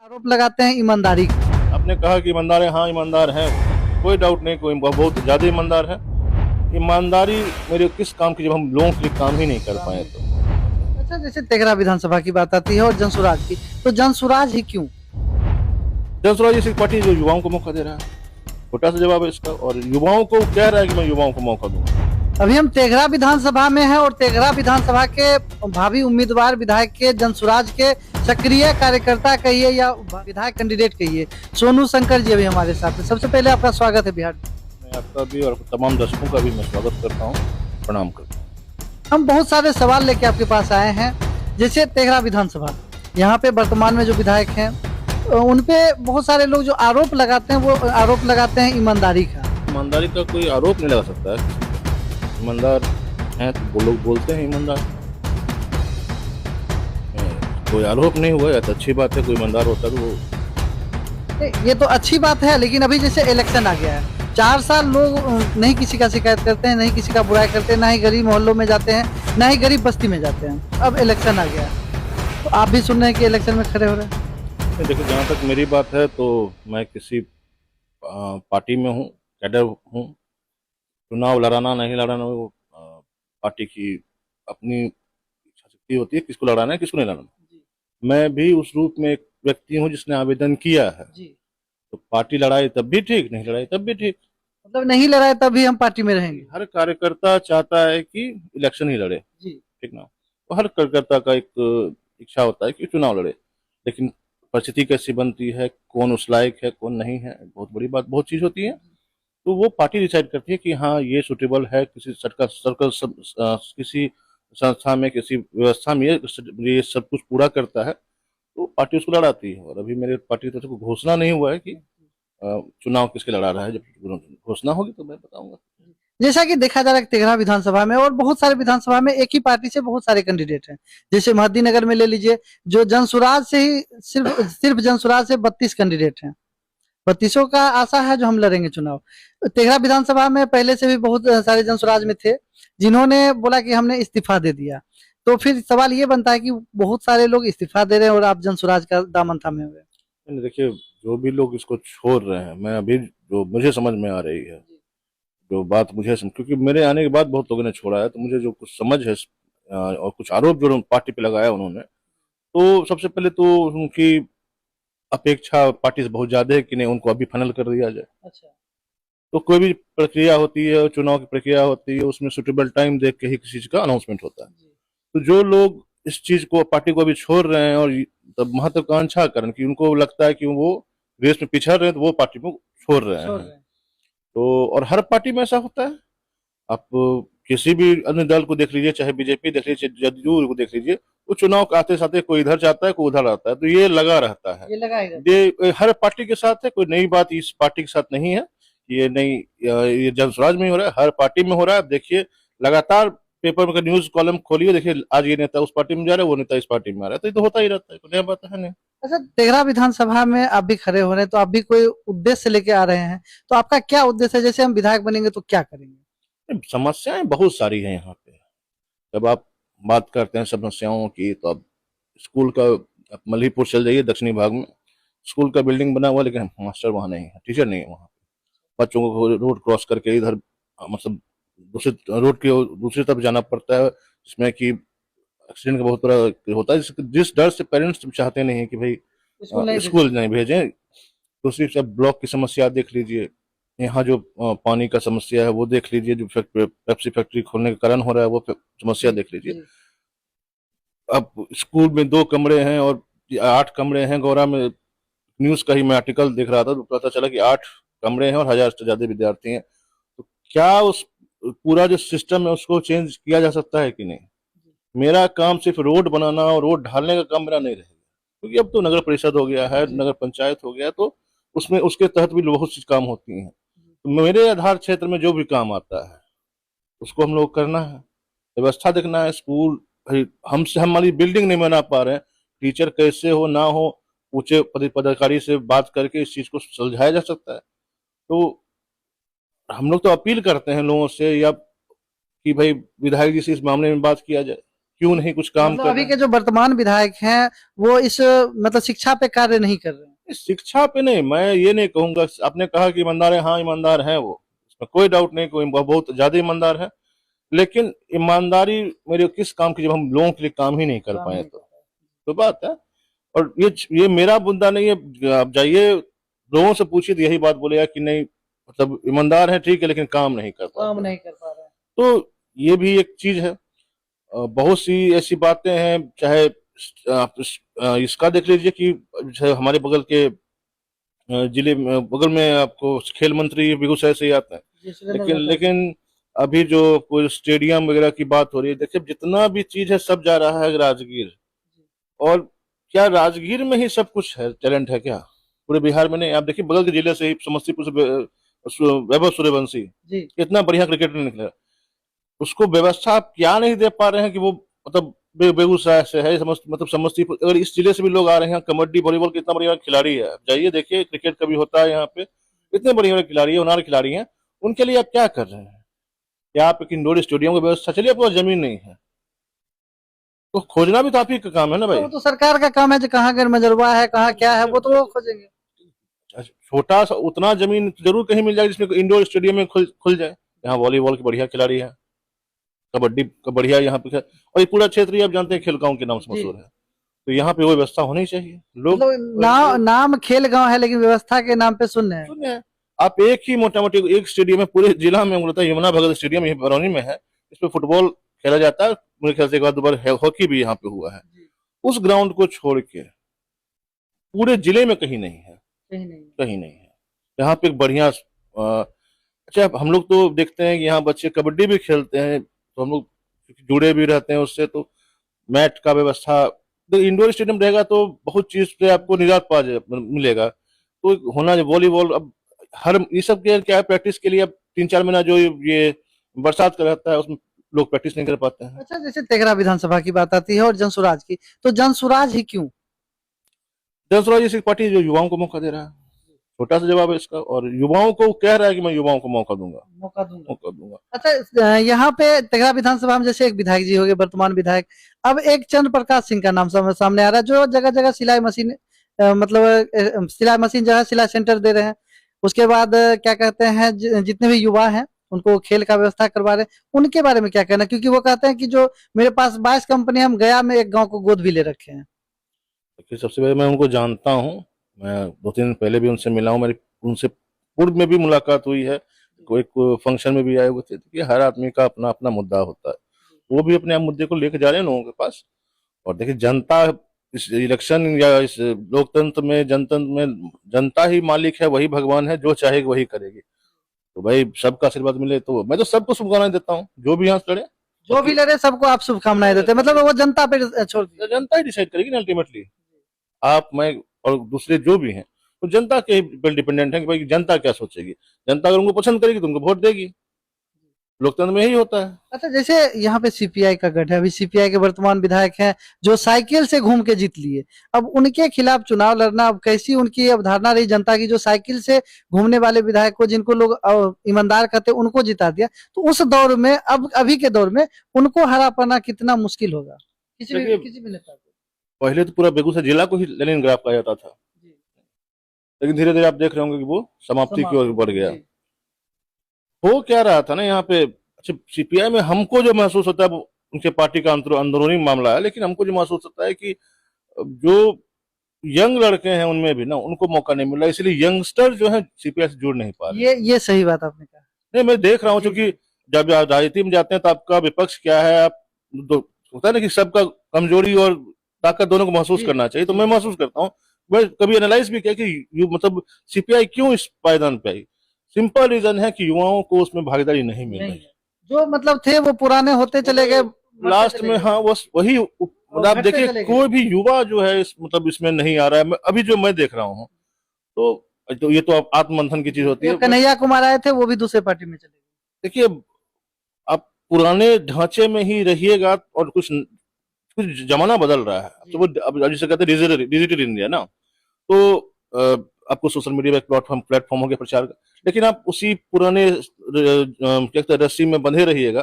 आरोप लगाते हैं ईमानदारी का। आपने कहा कि ईमानदार है, हाँ ईमानदार है, कोई डाउट नहीं, कोई बहुत ज्यादा ईमानदार है। ईमानदारी मेरे किस काम की, जब हम लोगों के लिए काम ही नहीं कर पाए तो। अच्छा, जैसे तेघरा विधानसभा की बात आती है और जनसुराज की, तो जनसुराज ही क्यों? जनसुराज जैसी पार्टी जो युवाओं को मौका दे रहा है, छोटा सा जवाब है इसका। और युवाओं को कह रहा है कि मैं युवाओं को मौका दूंगा। अभी हम तेघरा विधानसभा में हैं और तेघरा विधानसभा के भावी उम्मीदवार विधायक के जनसुराज के सक्रिय कार्यकर्ता कहिए या विधायक कैंडिडेट कहिए, सोनू शंकर जी अभी हमारे साथ हैं। सबसे पहले आपका स्वागत है बिहार। मैं आपका भी और तमाम दर्शकों का भी मैं स्वागत करता हूँ, प्रणाम करता हूँ। हम बहुत सारे सवाल लेके आपके पास आए हैं। जैसे तेघरा विधानसभा, यहाँ पे वर्तमान में जो विधायक हैं उन पे बहुत सारे लोग जो आरोप लगाते हैं, वो आरोप लगाते हैं ईमानदारी का। ईमानदारी का कोई आरोप नहीं लगा सकता है। ईमानदार हैं तो वो लोग बोलते हैं ईमानदार। कोई आरोप नहीं हुआ है तो अच्छी बात है। कोई ईमानदार होता तो वो। ये तो अच्छी बात है, लेकिन अभी जैसे इलेक्शन आ गया है, 4 साल लोग नहीं किसी का शिकायत करते हैं, नहीं किसी का बुराई करते हैं, ना ही गरीब मोहल्लों में जाते हैं, ना ही गरीब बस्ती में जाते हैं। अब इलेक्शन आ गया है तो आप भी सुन रहे हैं कि इलेक्शन में खड़े हो रहे हैं। देखो, जहाँ तक मेरी बात है तो मैं किसी पार्टी में हूँ, कैडर हूँ। चुनाव लड़ाना नहीं लड़ाना वो पार्टी की अपनी इच्छा शक्ति होती है, किसको लड़ाना है किसको नहीं लड़ाना। मैं भी उस रूप में एक व्यक्ति हूँ जिसने आवेदन किया है। तो पार्टी लड़ाई तब भी ठीक, नहीं लड़ाई तब भी ठीक। मतलब नहीं लड़ाए तब भी हम पार्टी में रहेंगे। हर कार्यकर्ता चाहता है कि इलेक्शन ही लड़े, ठीक ना। तो हर कार्यकर्ता का एक इच्छा होता है कि चुनाव लड़े, लेकिन परिस्थिति कैसी बनती है, कौन उस लायक है कौन नहीं है, बहुत बड़ी बात, बहुत चीज होती है। तो वो पार्टी डिसाइड करती है कि हाँ ये सुटेबल है, किसी सर्कल सर्कल किसी संस्था में, किसी व्यवस्था में ये सब कुछ पूरा करता है, तो पार्टी उसको लड़ाती है। और अभी मेरे पार्टी की तरफ से घोषणा नहीं हुआ है कि चुनाव किसके लड़ा रहा है। जब घोषणा होगी तो मैं बताऊंगा। जैसा कि देखा जा रहा है तेघरा विधानसभा में और बहुत सारे विधानसभा में एक ही पार्टी से बहुत सारे कैंडिडेट हैं। जैसे महद्दीनगर में ले लीजिए, जो जनसुराज से ही सिर्फ जनसुराज से 32 कैंडिडेट हैं। 32 का आशा है जो हम लड़ेंगे चुनाव। तेघरा विधानसभा में पहले से भी बहुत सारे जनसुराज में थे जिन्होंने बोला कि हमने इस्तीफा दे दिया। तो फिर सवाल ये बनता है कि बहुत सारे लोग इस्तीफा दे रहे हैं और आप जनसुराज का दामन थामे हुए। देखिए, जो भी लोग इसको छोड़ रहे हैं, मैं अभी जो मुझे समझ में आ रही है, जो बात मुझे क्योंकि मेरे आने के बाद बहुत लोगों ने छोड़ा है, तो मुझे जो कुछ समझ है और कुछ आरोप जो पार्टी पे लगाया उन्होंने, तो सबसे पहले तो उनकी अपेक्षा पार्टी से बहुत ज्यादा है कि नहीं उनको अभी फाइनल कर दिया जाए। अच्छा। तो कोई भी प्रक्रिया होती है, चुनाव की प्रक्रिया होती है, उसमें सुटेबल टाइम देख के ही किसी चीज का अनाउंसमेंट होता है। तो जो लोग इस चीज को, पार्टी को अभी छोड़ रहे हैं और तब महत्वाकांक्षा कारण कि उनको लगता है कि वो रेस में पिछड़ रहे हैं, तो वो पार्टी को छोड़ रहे हैं। तो और हर पार्टी में ऐसा होता है। आप किसी भी अन्य दल को देख लीजिए, चाहे बीजेपी देख लीजिए, जदयू को देख लीजिए, वो चुनाव के आते साथ कोई इधर जाता है कोई उधर आता है, तो ये लगा रहता है। ये हर पार्टी के साथ है, कोई नई बात इस पार्टी के साथ नहीं है। ये नहीं, ये जनसुराज में ही हो रहा है, हर पार्टी में हो रहा है। आप देखिए, लगातार पेपर में न्यूज कॉलम खोलिए, देखिए आज ये नेता उस पार्टी में जा रहा है, वो नेता इस पार्टी में आ रहा है, तो ये तो होता ही रहता है, कोई नया बात है नहीं। अच्छा, तेघरा विधानसभा में आप भी खड़े हो रहे हैं तो आप भी कोई उद्देश्य लेके आ रहे हैं, तो आपका क्या उद्देश्य है? जैसे हम विधायक बनेंगे तो क्या करेंगे? समस्याएं बहुत सारी हैं यहाँ पे। जब आप बात करते हैं समस्याओं की, तो अब स्कूल का, आप मल्हीपुर चल जाइए दक्षिणी भाग में, स्कूल का बिल्डिंग बना हुआ, लेकिन मास्टर वहाँ नहीं है, टीचर नहीं है वहाँ। बच्चों को रोड क्रॉस करके इधर मतलब दूसरे रोड की दूसरी तरफ जाना पड़ता है, जिसमें कि एक्सीडेंट का बहुत बड़ा होता है, जिस डर से पेरेंट्स चाहते नहीं है कि भाई स्कूल नहीं भेजें। दूसरी सब ब्लॉक की समस्या देख लीजिए, यहाँ जो पानी का समस्या है वो देख लीजिए, जो पेप्सी फैक्ट्री खोलने का कारण हो रहा है वो समस्या देख लीजिए। अब स्कूल में 2 कमरे हैं और 8 कमरे हैं। गौरा में न्यूज का ही मैं आर्टिकल देख रहा था, तो पता चला कि 8 कमरे हैं और 1000 से ज्यादा विद्यार्थी हैं। तो क्या उस पूरा जो सिस्टम है उसको चेंज किया जा सकता है कि नहीं? मेरा काम सिर्फ रोड बनाना और रोड ढालने का काम मेरा नहीं रहेगा, क्योंकि अब तो नगर परिषद हो गया है, नगर पंचायत हो गया, तो उसमें उसके तहत भी बहुत सी काम होती हैं। तो मेरे आधार क्षेत्र में जो भी काम आता है उसको हम लोग करना है, व्यवस्था देखना है। स्कूल भाई हमसे, हमारी बिल्डिंग नहीं बना पा रहे हैं, टीचर कैसे हो ना हो, ऊंचे पदाधिकारी से बात करके इस चीज को सुलझाया जा सकता है। तो हम लोग तो अपील करते हैं लोगों से, या कि भाई विधायक जी से इस मामले में बात किया जाए। क्यों नहीं कुछ काम मतलब कर अभी रहे के जो वर्तमान विधायक हैं वो इस मतलब शिक्षा पे कार्य नहीं कर रहे हैं। हैं? शिक्षा पे नहीं, मैं ये नहीं कहूंगा। आपने कहा कि ईमानदार है, हाँ ईमानदार है वो, इसमें कोई डाउट नहीं, कोई बहुत ज्यादा ईमानदार है। लेकिन ईमानदारी मेरे किस काम की, जब हम लोगों के लिए काम ही नहीं कर पाए तो बात है। और ये मेरा मुद्दा नहीं है। आप जाइए लोगों से पूछिए तो यही बात बोलेगा कि नहीं, मतलब ईमानदार है ठीक है लेकिन काम नहीं कर काम पाते। नहीं कर पा रहे हैं। तो ये भी एक चीज है। बहुत सी ऐसी बातें हैं, चाहे आप इसका देख लीजिए कि जो हमारे बगल के जिले में, बगल में आपको खेल मंत्री बेगूसराय से ही आता है। जी, सुरेंद्र लेकिन महतो। लेकिन अभी जो कोई स्टेडियम वगैरह की बात हो रही है, देखिए जितना भी चीज है सब जा रहा है राजगीर। और क्या राजगीर में ही सब कुछ है, टैलेंट है क्या पूरे बिहार में? नहीं। आप देखिए बगल के जिले से ही, समस्तीपुर से वैभव सूर्यवंशी जी। कितना बढ़िया क्रिकेटर निकला। उसको व्यवस्था आप क्या नहीं दे पा रहे हैं कि वो मतलब बेगूसराय से है, मतलब समस्तीपुर, अगर इस जिले से भी लोग आ रहे हैं, कबड्डी वॉलीबॉल कितना बढ़िया खिलाड़ी है, आप जाइए देखिए, क्रिकेट कभी होता है यहाँ पे, इतने बढ़िया खिलाड़ी है, होनहार खिलाड़ी हैं। उनके लिए आप क्या कर रहे हैं? क्या आप एक इंडोर स्टेडियम की व्यवस्था, चलिए आपके पास जमीन नहीं है तो खोजना भी तो आप ही का काम है ना तो भाई। वो तो सरकार का काम है जो कहाँ अगर मजरवा है कहाँ क्या है वो तो वो खोजेंगे। छोटा सा उतना जमीन जरूर कहीं मिल जाए जिसमें इंडोर स्टेडियम में खुल जाए। यहाँ वॉलीबॉल के बढ़िया खिलाड़ी है, कबड्डी का बढ़िया यहाँ पे और ये पूरा क्षेत्र ही आप जानते हैं खेल गांव के नाम से जी। मशहूर है। तो यहाँ पे वो व्यवस्था होनी चाहिए। लोग मतलब नाम खेल गांव है लेकिन व्यवस्था के नाम पे शून्य है। सुनिए, आप एक ही मोटा मोटी एक स्टेडियम है पूरे जिला में, बोलता है यमुना भगत स्टेडियम ये बरौनी में है, इसमें फुटबॉल खेला जाता है, मेरे ख्याल से एक बार दो बार हॉकी भी यहाँ पे हुआ है। उस ग्राउंड को छोड़ के पूरे जिले में कहीं नहीं है, कहीं नहीं है। यहाँ पे एक बढ़िया अच्छा, हम लोग तो देखते हैं कि यहाँ बच्चे कबड्डी भी खेलते हैं, तो हम लोग जुड़े भी रहते हैं उससे। तो मैट का व्यवस्था, तो इंडोर स्टेडियम रहेगा तो बहुत चीज पे आपको निजात मिलेगा। तो होना वॉलीबॉल, अब हर ये सब के क्या है, प्रैक्टिस के लिए अब 3-4 महीना जो ये बरसात का रहता है उसमें लोग प्रैक्टिस नहीं कर पाते हैं। अच्छा, जैसे तेघरा विधानसभा की बात आती है और जनसुराज की, तो जनसुराज ही क्यों? जनसुराज जैसी पार्टी जो युवाओं को मौका दे रहा है, छोटा सा जवाब है इसका। और युवाओं को कह रहा है कि मैं युवाओं को मौका दूंगा। मौका दूंगा। अच्छा, यहाँ पे तेघरा विधानसभा में जैसे एक विधायक जी हो गए वर्तमान विधायक, अब एक चंद्र प्रकाश सिंह का नाम सामने आ रहा है जो जगह जगह सिलाई मशीन मतलब सिलाई मशीन जो है सिलाई सेंटर दे रहे हैं। उसके बाद क्या कहते हैं जितने भी युवा हैं उनको खेल का व्यवस्था करवा रहे हैं, उनके बारे में क्या कहना? क्योंकि वो कहते हैं कि जो मेरे पास 22 कंपनी, हम गया में एक गांव को गोद भी ले रखे हैं। देखिए सबसे पहले मैं उनको जानता हूँ, मैं 2-3 दिन पहले भी उनसे मिला हूँ, मेरी उनसे पूर्व में भी मुलाकात हुई है, कोई फंक्शन में भी आए हुए थे। देखिए हर आदमी का अपना अपना मुद्दा होता है, वो भी अपने मुद्दे को लेकर जा रहे हैं लोगों के पास। और देखिए जनता इस इलेक्शन या इस लोकतंत्र में, जनतंत्र में जनता ही मालिक है, वही भगवान है, जो चाहेगी वही करेगी। तो भाई सबका आशीर्वाद मिले तो मैं तो सबको शुभकामनाएं देता हूँ, जो भी यहाँ से लड़े, जो भी लड़े सबको आप शुभकामनाएं देते हैं, मतलब वो जनता पे छोड़ दिया। जनता ही डिसाइड करेगी ना अल्टीमेटली। आप, मैं और दूसरे जो भी हैं, तो जनता के पर डिपेंडेंट है कि भाई जनता क्या सोचेगी। जनता अगर उनको पसंद करेगी तो उनको वोट देगी, लोकतंत्र में यही होता है। अच्छा, जैसे यहाँ पे सीपीआई का गढ़ है, अभी सीपीआई के वर्तमान विधायक हैं जो साइकिल से घूम के जीत लिए, अब उनके खिलाफ चुनाव लड़ना, अब कैसी उनकी अवधारणा रही जनता की, जो साइकिल से घूमने वाले विधायक को, जिनको लोग ईमानदार कहते हैं, उनको जिता दिया, तो उस दौर में, अब अभी के दौर में उनको हरा पाना कितना मुश्किल होगा किसी भी नेता को? पहले तो पूरा बेगूसराय जिला को ही लेनिनग्राड कहा जाता था, लेकिन धीरे धीरे आप देख रहे होंगे कि वो समाप्ति की ओर बढ़ गया। हो क्या रहा था ना यहाँ पे, अच्छा सीपीआई में हमको जो महसूस होता है वो उनके पार्टी का अंदरूनी मामला है, लेकिन हमको जो महसूस होता है कि जो यंग लड़के हैं उनमें भी ना उनको मौका नहीं मिला, इसलिए यंगस्टर जो है सीपीआई से जुड़ नहीं पा रहे। ये सही बात आपने कहा। नहीं, मैं देख रहा हूँ, क्योंकि जब आप राजनीति में जाते हैं तो आपका विपक्ष क्या है, आप होता है ना कि सबका कमजोरी और ताकत दोनों को महसूस करना चाहिए। तो मैं महसूस करता हूँ, मैं कभी एनालाइज भी किया कि मतलब सीपीआई क्यों इस पायदान पे आई। सिंपल रीजन है कि युवाओं को उसमें भागीदारी नहीं मिल रही, जो मतलब थे वो पुराने होते चले गए लास्ट में। हाँ वही मतलब आप देखिए कोई भी युवा जो है मतलब इसमें नहीं आ रहा है। अभी जो मैं देख रहा हूँ तो ये तो आत्ममंथन की चीज होती है। कन्हैया कुमार आए थे, वो भी दूसरे पार्टी में चले गए। देखिए आप पुराने ढांचे में ही रहिएगा और कुछ जमाना बदल रहा है, तो वो अब जिसे कहते हैं डिजिटल इंडिया ना, तो आपको सोशल मीडिया में प्लेटफॉर्म हो गया प्रचार का, लेकिन आप उसी पुराने क्या कहते हैं रस्सी में बंधे रहिएगा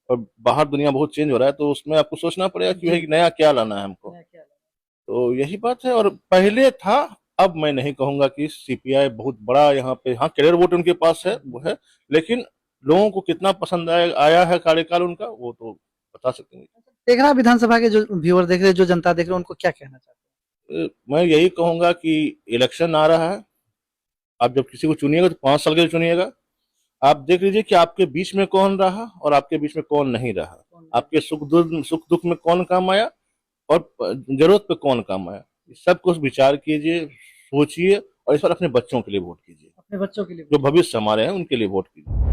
और बाहर दुनिया बहुत चेंज हो रहा है, तो उसमें आपको सोचना पड़ेगा कि भाई नया क्या लाना है हमको। तो यही बात है। और पहले था, अब मैं नहीं कहूंगा कि सीपीआई बहुत बड़ा यहाँ पे, हाँ कैरियर वोट उनके पास है वो है, लेकिन लोगों को कितना पसंद आया है कार्यकाल उनका, वो तो बता सकते हैं। तेघड़ा विधानसभा के जो व्यूअर देख रहे हैं, जो जनता देख रहे हैं, उनको क्या कहना चाहते हैं? मैं यही कहूंगा कि इलेक्शन आ रहा है, आप जब किसी को चुनिएगा तो 5 साल के लिए चुनिएगा। आप देख लीजिए कि आपके बीच में कौन रहा और आपके बीच में कौन नहीं रहा, आपके सुख दुख में कौन काम आया और जरूरत पे कौन काम आया। इस सब कुछ विचार कीजिए, सोचिए और इस बार अपने बच्चों के लिए वोट कीजिए, अपने बच्चों के लिए जो भविष्य हमारे हैं उनके लिए वोट कीजिए।